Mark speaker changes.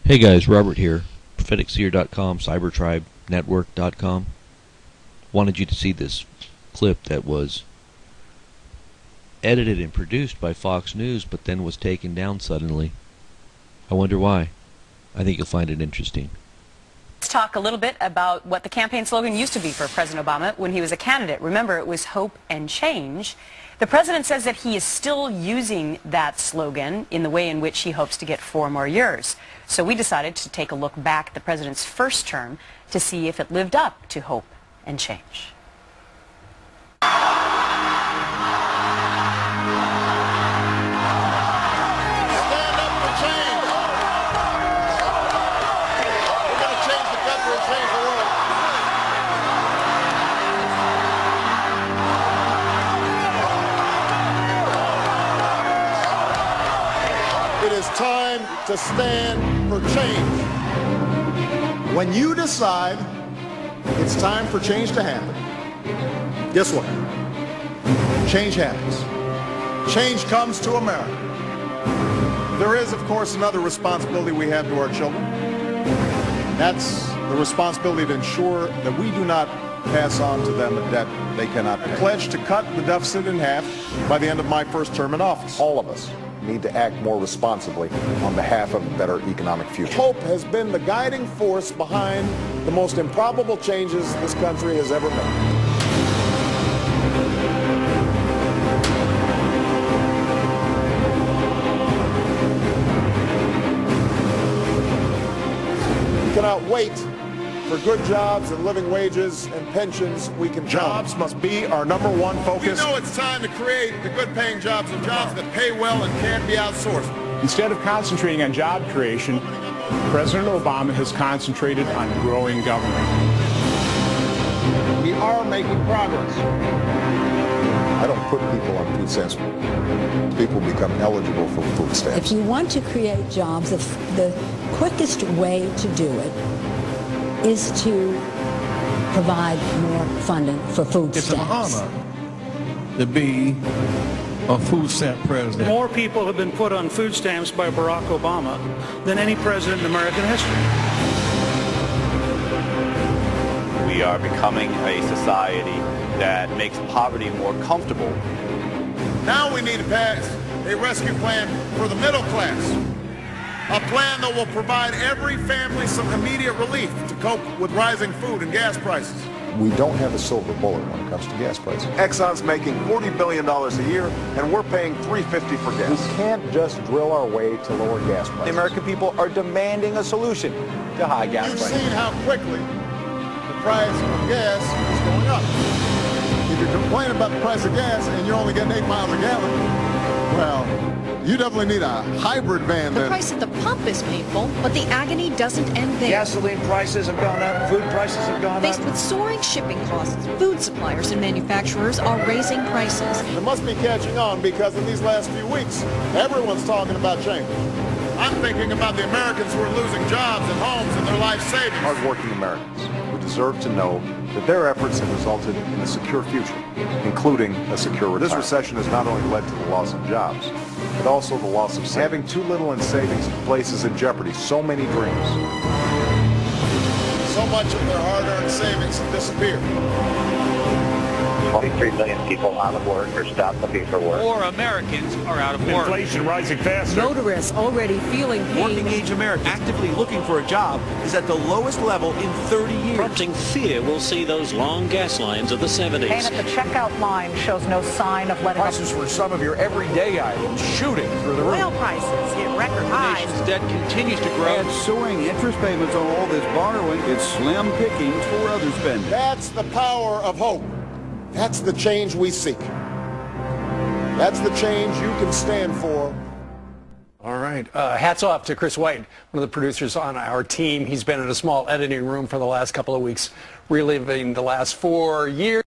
Speaker 1: Hey guys, Robert here, propheticseer.com, cybertribenetwork.com. Wanted you to see this clip that was edited and produced by Fox News, but then was taken down suddenly. I wonder why. I think you'll find it interesting.
Speaker 2: Let's talk a little bit about what the campaign slogan used to be for President Obama when he was a candidate. Remember, it was hope and change. The president says that he is still using that slogan in the way in which he hopes to get 4 more years. So we decided to take a look back at the president's first term to see if it lived up to hope and change.
Speaker 3: Stand up for change. We're going to change the country and change the world. It is time to stand for change. When you decide it's time for change to happen, guess what? Change happens. Change comes to America. There is, of course, another responsibility we have to our children. That's the responsibility to ensure that we do not pass on to them a debt they cannot pay. I pledge to cut the deficit in half by the end of my first term in office.
Speaker 4: All of us need to act more responsibly on behalf of a better economic future.
Speaker 3: Hope has been the guiding force behind the most improbable changes this country has ever made. We cannot wait for good jobs and living wages and pensions we can Jobs must be our #1 focus. You know it's time to create the good-paying jobs and jobs that pay well and can't be outsourced.
Speaker 5: Instead of concentrating on job creation, President Obama has concentrated on growing government.
Speaker 3: We are making progress.
Speaker 4: I don't put people on food stamps. People become eligible for food stamps.
Speaker 6: If you want to create jobs, the quickest way to do it is to provide more funding for food
Speaker 7: It's
Speaker 6: stamps.
Speaker 7: an honor to be a food stamp president.
Speaker 8: More people have been put on food stamps by Barack Obama than any president in American history.
Speaker 9: We are becoming a society that makes poverty more comfortable.
Speaker 3: Now we need to pass a rescue plan for the middle class. A plan that will provide every family some immediate relief to cope with rising food and gas prices.
Speaker 4: We don't have a silver bullet when it comes to gas prices.
Speaker 3: Exxon's making $40 billion a year, and we're paying $3.50 for gas.
Speaker 4: We can't just drill our way to lower gas prices.
Speaker 9: The American people are demanding a solution to high gas
Speaker 3: You've
Speaker 9: prices.
Speaker 3: seen how quickly the price of gas is going up. If you're complaining about the price of gas and you're only getting 8 miles a gallon, well, you definitely need a hybrid van
Speaker 10: The
Speaker 3: then.
Speaker 10: price at the pump is painful, but the agony doesn't end there.
Speaker 8: Gasoline prices have gone up, food prices have gone
Speaker 10: Faced with soaring shipping costs, food suppliers and manufacturers are raising prices.
Speaker 3: It must be catching on because in these last few weeks, everyone's talking about change. I'm thinking about the Americans who are losing jobs and homes and their life savings.
Speaker 4: Hardworking Americans who deserve to know that their efforts have resulted in a secure future, including a secure retirement. This recession has not only led to the loss of jobs, but also the loss of savings. Having too little in savings places in jeopardy so many dreams.
Speaker 3: So much of their hard-earned savings have disappeared.
Speaker 11: 23 million people out of work or stopped looking for work.
Speaker 12: More Americans are out of work.
Speaker 5: Inflation rising faster.
Speaker 6: Motorists already feeling pain.
Speaker 12: Working-age Americans actively looking for a job is at the lowest level in 30 years.
Speaker 13: Prompting fear we'll see those long gas lines of the 70s.
Speaker 2: And at the checkout line shows no sign of letting up.
Speaker 7: Prices for some of your everyday items shooting through the roof.
Speaker 2: Oil prices hit record
Speaker 12: The
Speaker 2: highs.
Speaker 12: nation's debt continues to grow.
Speaker 7: And soaring interest payments on all this borrowing, it's slim pickings for other spending.
Speaker 3: That's the power of hope. That's the change we seek. That's the change you can stand for.
Speaker 14: All right. Hats off to Chris White, one of the producers on our team. He's been in a small editing room for the last couple of weeks, reliving the last 4 years.